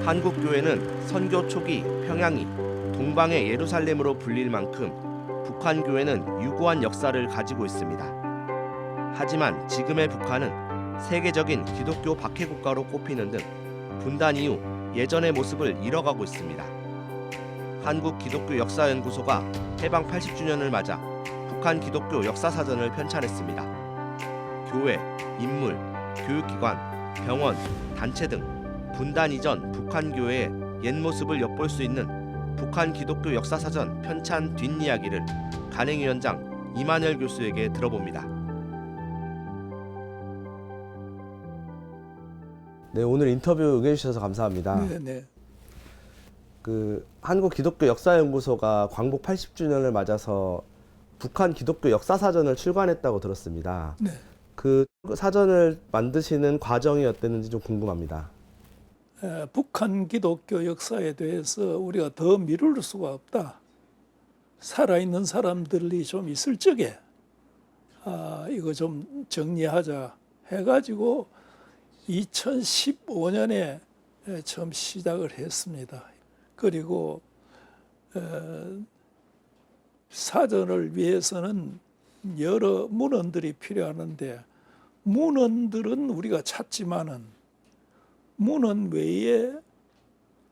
한국 교회는 선교 초기 평양이 동방의 예루살렘으로 불릴 만큼 북한 교회는 유구한 역사를 가지고 있습니다. 하지만 지금의 북한은 세계적인 기독교 박해 국가로 꼽히는 등 분단 이후 예전의 모습을 잃어가고 있습니다. 한국기독교역사연구소가 해방 80주년을 맞아 북한 기독교 역사사전을 편찬했습니다. 교회, 인물, 교육기관, 병원, 단체 등 분단 이전 북한 교회의 옛 모습을 엿볼 수 있는 북한 기독교 역사사전 편찬 뒷이야기를 간행위원장 이만열 교수에게 들어봅니다. 네, 오늘 인터뷰 응해주셔서 감사합니다. 네. 한국기독교역사연구소가 광복 80주년을 맞아서 북한 기독교 역사사전을 출간했다고 들었습니다. 네. 그 사전을 만드시는 과정이 어땠는지 좀 궁금합니다. 북한 기독교 역사에 대해서 우리가 더 미룰 수가 없다. 살아있는 사람들이 좀 있을 적에 이거 좀 정리하자 해가지고 2015년에 처음 시작을 했습니다. 그리고 사전을 위해서는 여러 문헌들이 필요하는데 문헌들은 우리가 찾지만은 문헌 외에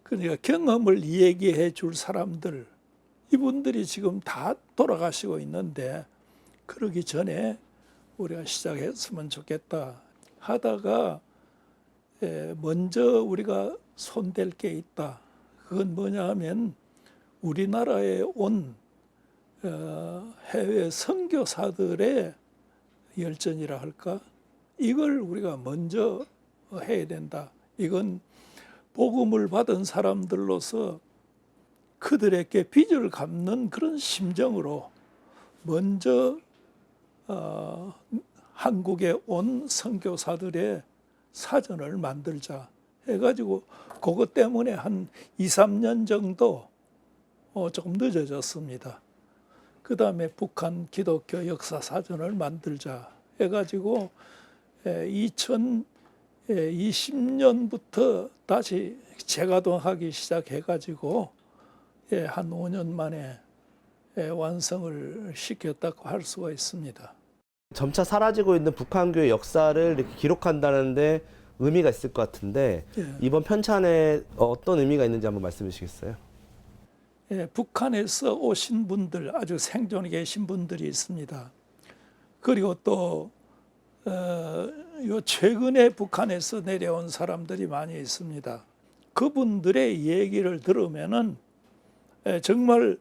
그러니까 경험을 얘기해 줄 사람들 이분들이 지금 다 돌아가시고 있는데 그러기 전에 우리가 시작했으면 좋겠다 하다가 먼저 우리가 손댈 게 있다. 그건 뭐냐 하면 우리나라에 온 해외 선교사들의 열전이라 할까? 이걸 우리가 먼저 해야 된다. 이건 복음을 받은 사람들로서 그들에게 빚을 갚는 그런 심정으로 먼저 한국에 온 선교사들의 사전을 만들자 해가지고 그것 때문에 한 2, 3년 정도 조금 늦어졌습니다. 그 다음에 북한 기독교 역사 사전을 만들자 해가지고 2020년부터 다시 재가동하기 시작해가지고 한 5년 만에 완성을 시켰다고 할 수가 있습니다. 점차 사라지고 있는 북한교의 역사를 이렇게 기록한다는데 의미가 있을 것 같은데 이번 편찬에 어떤 의미가 있는지 한번 말씀해 주시겠어요? 북한에서 오신 분들, 아주 생존에 계신 분들이 있습니다. 그리고 또 요 최근에 북한에서 내려온 사람들이 많이 있습니다. 그분들의 얘기를 들으면은 정말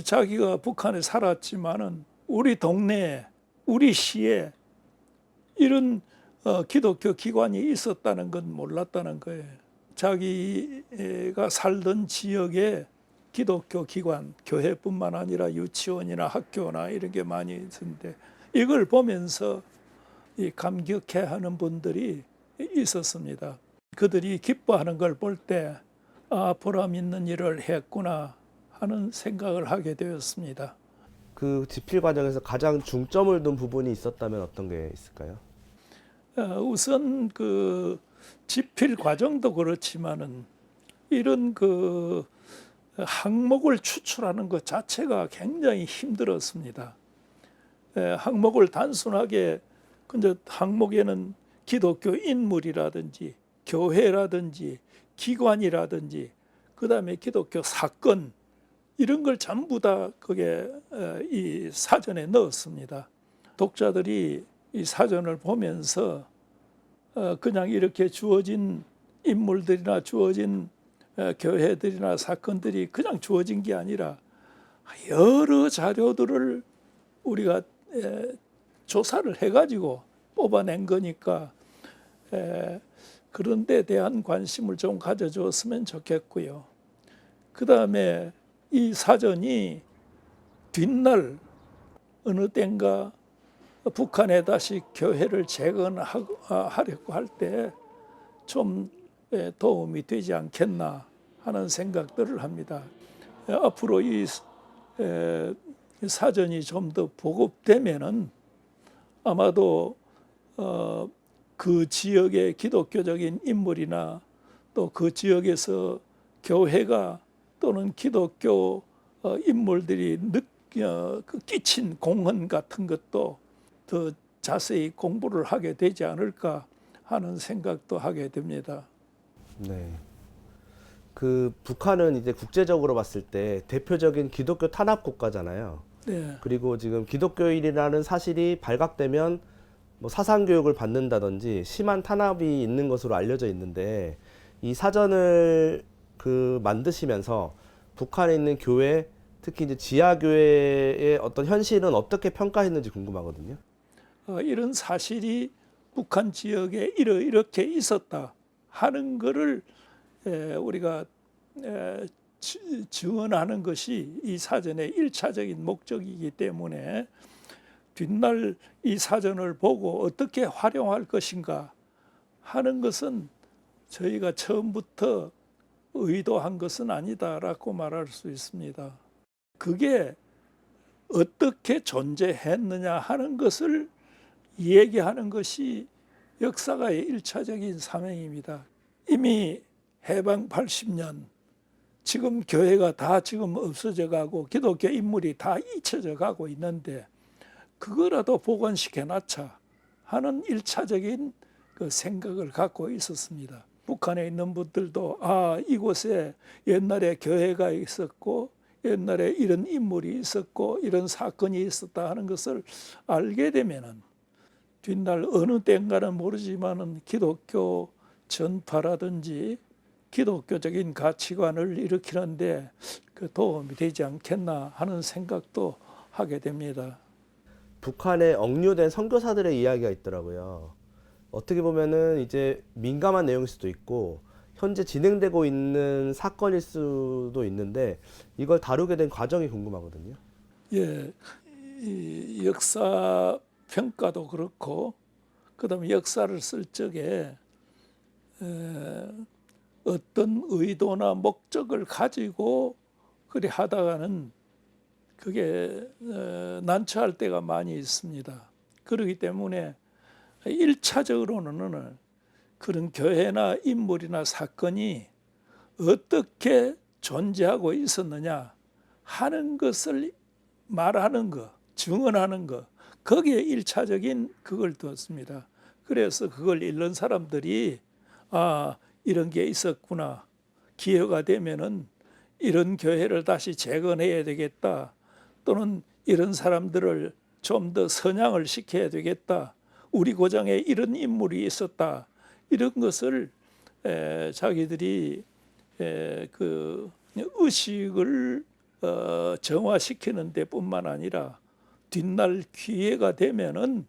자기가 북한에 살았지만은 우리 동네에 우리 시에 이런 기독교 기관이 있었다는 건 몰랐다는 거예요. 자기가 살던 지역에 기독교 기관, 교회뿐만 아니라 유치원이나 학교나 이런 게 많이 있는데 이걸 보면서 감격해하는 분들이 있었습니다. 그들이 기뻐하는 걸 볼 때 보람 있는 일을 했구나 하는 생각을 하게 되었습니다. 그 집필 과정에서 가장 중점을 둔 부분이 있었다면 어떤 게 있을까요? 우선 그 집필 과정도 그렇지만은 이런 그 항목을 추출하는 것 자체가 굉장히 힘들었습니다. 항목을 단순하게 근데 항목에는 기독교 인물이라든지 교회라든지 기관이라든지 그다음에 기독교 사건 이런 걸 전부 다 그게 이 사전에 넣었습니다. 독자들이 이 사전을 보면서 그냥 이렇게 주어진 인물들이나 주어진 교회들이나 사건들이 그냥 주어진 게 아니라 여러 자료들을 우리가 조사를 해가지고 뽑아낸 거니까 그런 데 대한 관심을 좀 가져줬으면 좋겠고요. 그 다음에 이 사전이 뒷날 어느 땐가 북한에 다시 교회를 재건하려고 할 때 좀 도움이 되지 않겠나 하는 생각들을 합니다. 앞으로 이 사전이 좀 더 보급되면은 아마도 그 지역의 기독교적인 인물이나 또 그 지역에서 교회가 또는 기독교 인물들이 그 끼친 공헌 같은 것도 더 자세히 공부를 하게 되지 않을까 하는 생각도 하게 됩니다. 네. 그 북한은 이제 국제적으로 봤을 때 대표적인 기독교 탄압 국가잖아요. 네, 그리고 지금 기독교인이라는 사실이 발각되면 뭐 사상 교육을 받는다든지 심한 탄압이 있는 것으로 알려져 있는데 이 사전을 그 만드시면서 북한에 있는 교회, 특히 이제 지하 교회의 어떤 현실은 어떻게 평가했는지 궁금하거든요. 이런 사실이 북한 지역에 이렇게 있었다 하는 것을 우리가 증언하는 것이 이 사전의 일차적인 목적이기 때문에 뒷날 이 사전을 보고 어떻게 활용할 것인가 하는 것은 저희가 처음부터 의도한 것은 아니다라고 말할 수 있습니다. 그게 어떻게 존재했느냐 하는 것을 얘기하는 것이 역사가의 일차적인 사명입니다. 이미 해방 80년 지금 교회가 다 지금 없어져 가고 기독교 인물이 다 잊혀져 가고 있는데 그거라도 복원시켜 놨자 하는 일차적인 그 생각을 갖고 있었습니다. 북한에 있는 분들도 이곳에 옛날에 교회가 있었고 옛날에 이런 인물이 있었고 이런 사건이 있었다 하는 것을 알게 되면은 뒷날 어느 때인가는 모르지만은 기독교 전파라든지 기독교적인 가치관을 일으키는데 그 도움이 되지 않겠나 하는 생각도 하게 됩니다. 북한에 억류된 선교사들의 이야기가 있더라고요. 어떻게 보면은 이제 민감한 내용일 수도 있고 현재 진행되고 있는 사건일 수도 있는데 이걸 다루게 된 과정이 궁금하거든요. 예, 이 역사 평가도 그렇고 그다음에 역사를 쓸 적에 어떤 의도나 목적을 가지고 그리 하다가는 그게 난처할 때가 많이 있습니다. 그렇기 때문에 일차적으로는 그런 교회나 인물이나 사건이 어떻게 존재하고 있었느냐 하는 것을 말하는 것, 증언하는 것, 거기에 일차적인 그걸 두었습니다. 그래서 그걸 읽는 사람들이 이런 게 있었구나. 기회가 되면은 이런 교회를 다시 재건해야 되겠다. 또는 이런 사람들을 좀 더 선양을 시켜야 되겠다. 우리 고장에 이런 인물이 있었다. 이런 것을 자기들이 그 의식을 정화시키는 데뿐만 아니라 뒷날 기회가 되면은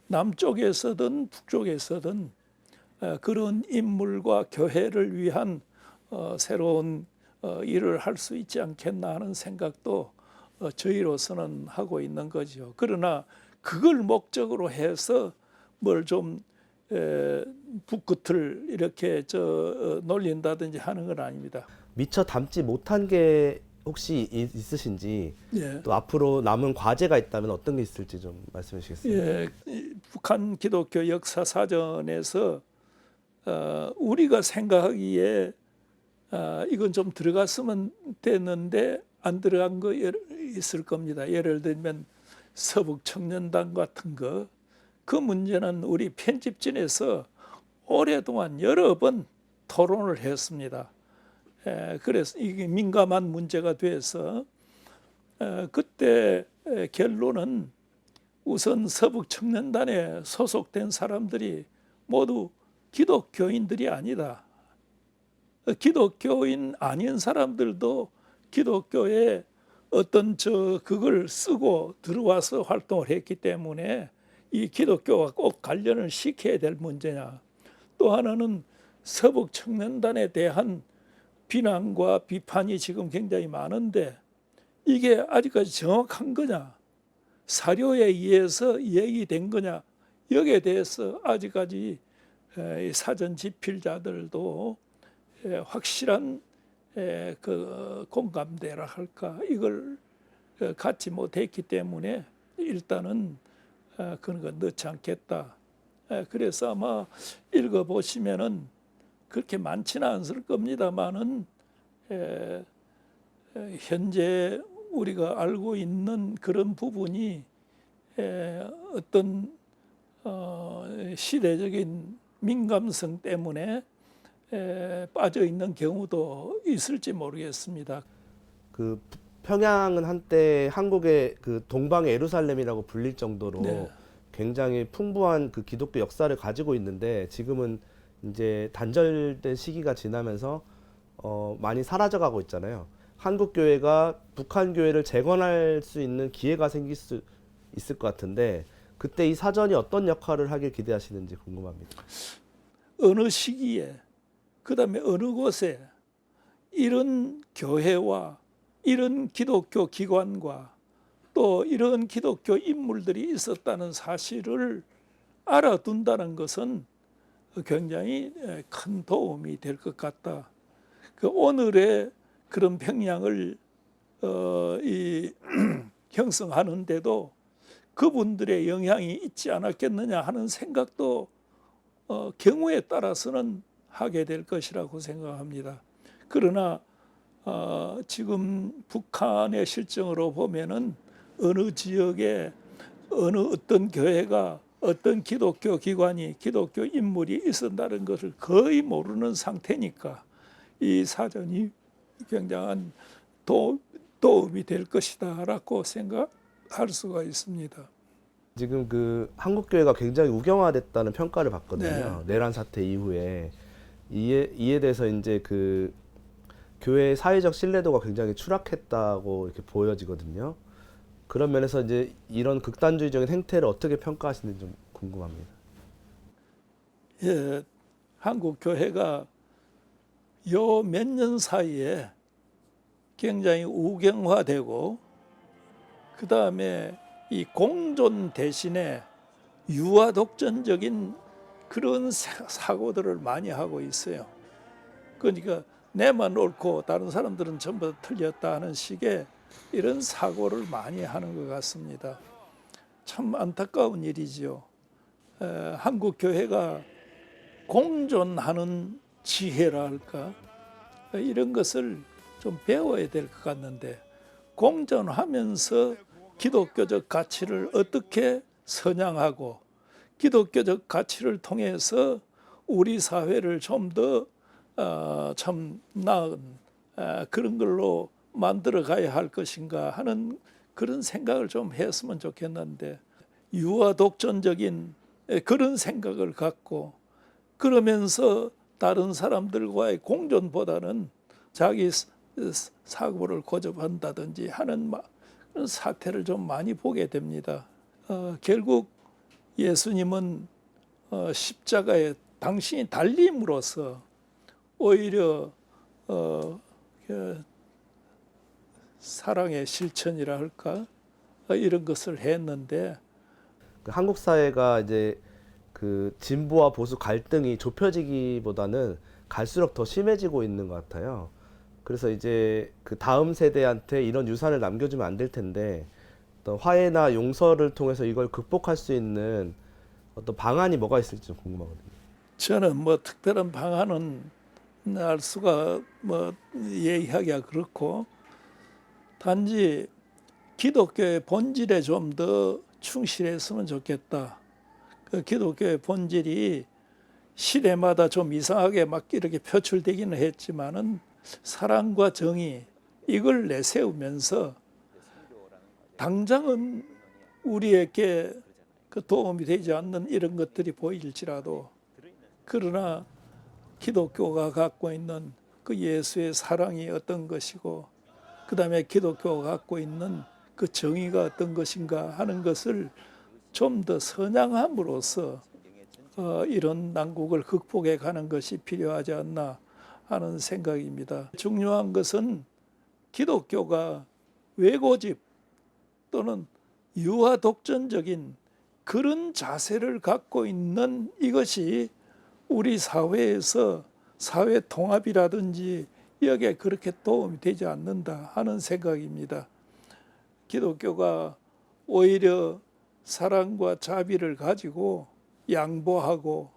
남쪽에서든 북쪽에서든 그런 인물과 교회를 위한 새로운 일을 할 수 있지 않겠나 하는 생각도 저희로서는 하고 있는 거죠. 그러나 그걸 목적으로 해서 뭘 좀 북끝을 이렇게 놀린다든지 하는 건 아닙니다. 미처 담지 못한 게 혹시 있으신지 예. 또 앞으로 남은 과제가 있다면 어떤 게 있을지 좀 말씀해 주시겠어요? 예, 북한 기독교 역사 사전에서 우리가 생각하기에 이건 좀 들어갔으면 됐는데 안 들어간 거 있을 겁니다. 예를 들면 서북 청년단 같은 거, 그 문제는 우리 편집진에서 오랫동안 여러 번 토론을 했습니다. 그래서 이게 민감한 문제가 돼서 그때 결론은 우선 서북 청년단에 소속된 사람들이 모두 기독교인들이 아니다. 기독교인 아닌 사람들도 기독교에 어떤 그걸 쓰고 들어와서 활동을 했기 때문에 이 기독교와 꼭 관련을 시켜야 될 문제냐. 또 하나는 서북 청년단에 대한 비난과 비판이 지금 굉장히 많은데 이게 아직까지 정확한 거냐, 사료에 의해서 얘기된 거냐, 여기에 대해서 아직까지 사전 집필자들도 확실한 그 공감대라 할까 이걸 갖지 못했기 때문에 일단은 그런 거 넣지 않겠다. 그래서 아마 읽어보시면은 그렇게 많지는 않을 겁니다만은 현재 우리가 알고 있는 그런 부분이 어떤 시대적인 민감성 때문에 빠져 있는 경우도 있을지 모르겠습니다. 그 평양은 한때 한국의 그 동방의 예루살렘이라고 불릴 정도로 네. 굉장히 풍부한 그 기독교 역사를 가지고 있는데 지금은 이제 단절된 시기가 지나면서 많이 사라져가고 있잖아요. 한국 교회가 북한 교회를 재건할 수 있는 기회가 생길 수 있을 것 같은데 그때 이 사전이 어떤 역할을 하길 기대하시는지 궁금합니다. 어느 시기에 그다음에 어느 곳에 이런 교회와 이런 기독교 기관과 또 이런 기독교 인물들이 있었다는 사실을 알아둔다는 것은 굉장히 큰 도움이 될 것 같다. 그 오늘의 그런 평양을 형성하는데도 그분들의 영향이 있지 않았겠느냐 하는 생각도 경우에 따라서는 하게 될 것이라고 생각합니다. 그러나 지금 북한의 실정으로 보면은 어느 지역에 어떤 교회가 어떤 기독교 기관이 기독교 인물이 있었다는 것을 거의 모르는 상태니까 이 사전이 굉장한 도움이 될 것이다라고 생각할 수가 있습니다. 지금 그 한국 교회가 굉장히 우경화됐다는 평가를 받거든요. 네. 내란 사태 이후에 이에 대해서 이제 그 교회의 사회적 신뢰도가 굉장히 추락했다고 이렇게 보여지거든요. 그런 면에서 이제 이런 극단주의적인 행태를 어떻게 평가하시는지 좀 궁금합니다. 예, 한국 교회가 요 몇 년 사이에 굉장히 우경화되고 그 다음에 이 공존 대신에 유아 독전적인 그런 사고들을 많이 하고 있어요. 그러니까 내만 옳고 다른 사람들은 전부 다 틀렸다 하는 식의 이런 사고를 많이 하는 것 같습니다. 참 안타까운 일이죠. 한국 교회가 공존하는 지혜라 할까 이런 것을 좀 배워야 될 것 같는데 공존하면서 기독교적 가치를 어떻게 선양하고 기독교적 가치를 통해서 우리 사회를 좀 더 참 나은 그런 걸로 만들어 가야 할 것인가 하는 그런 생각을 좀 했으면 좋겠는데 유아 독전적인 그런 생각을 갖고 그러면서 다른 사람들과의 공존보다는 자기 사고를 고집한다든지 하는 그런 사태를 좀 많이 보게 됩니다. 결국 예수님은 십자가에 당신이 달림으로써 오히려 사랑의 실천이라 할까 이런 것을 했는데 그 한국 사회가 이제 그 진보와 보수 갈등이 좁혀지기보다는 갈수록 더 심해지고 있는 것 같아요. 그래서 이제 그 다음 세대한테 이런 유산을 남겨주면 안 될 텐데 어떤 화해나 용서를 통해서 이걸 극복할 수 있는 어떤 방안이 뭐가 있을지 좀 궁금하거든요. 저는 뭐 특별한 방안은 알 수가 뭐 얘기하기가 그렇고 단지 기독교의 본질에 좀 더 충실했으면 좋겠다. 그 기독교의 본질이 시대마다 좀 이상하게 막 이렇게 표출되기는 했지만은 사랑과 정의 이걸 내세우면서 당장은 우리에게 그 도움이 되지 않는 이런 것들이 보일지라도 그러나 기독교가 갖고 있는 그 예수의 사랑이 어떤 것이고 그 다음에 기독교가 갖고 있는 그 정의가 어떤 것인가 하는 것을 좀 더 선양함으로써 이런 난국을 극복해 가는 것이 필요하지 않나 하는 생각입니다. 중요한 것은 기독교가 외고집 또는 유아 독전적인 그런 자세를 갖고 있는 이것이 우리 사회에서 사회 통합이라든지 여기에 그렇게 도움이 되지 않는다 하는 생각입니다. 기독교가 오히려 사랑과 자비를 가지고 양보하고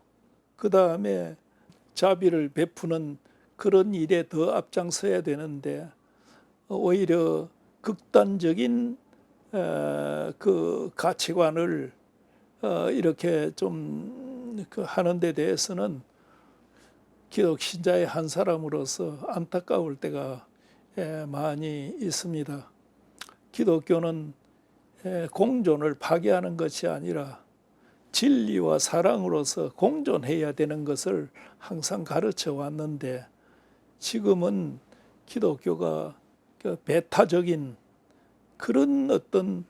그 다음에 자비를 베푸는 그런 일에 더 앞장서야 되는데 오히려 극단적인 그 가치관을 이렇게 좀 그 하는 데 대해서는 기독 신자의 한 사람으로서 안타까울 때가 많이 있습니다. 기독교는 공존을 파괴하는 것이 아니라 진리와 사랑으로서 공존해야 되는 것을 항상 가르쳐 왔는데 지금은 기독교가 배타적인 그런 어떤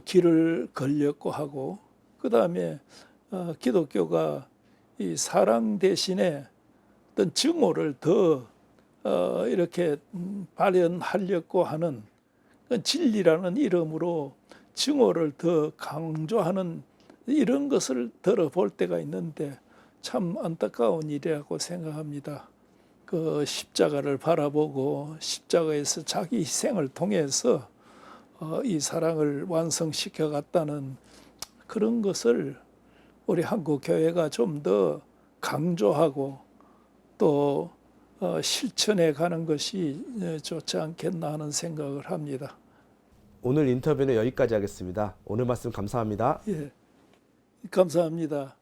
길을 걸렸고 하고 그 다음에 기독교가 이 사랑 대신에 어떤 증오를 더 이렇게 발현하려고 하는 진리라는 이름으로 증오를 더 강조하는 이런 것을 들어볼 때가 있는데 참 안타까운 일이라고 생각합니다. 그 십자가를 바라보고 십자가에서 자기 희생을 통해서 이 사랑을 완성시켜 갔다는 그런 것을 우리 한국 교회가 좀 더 강조하고 또 실천해 가는 것이 좋지 않겠나 하는 생각을 합니다. 오늘 인터뷰는 여기까지 하겠습니다. 오늘 말씀 감사합니다. 예, 감사합니다.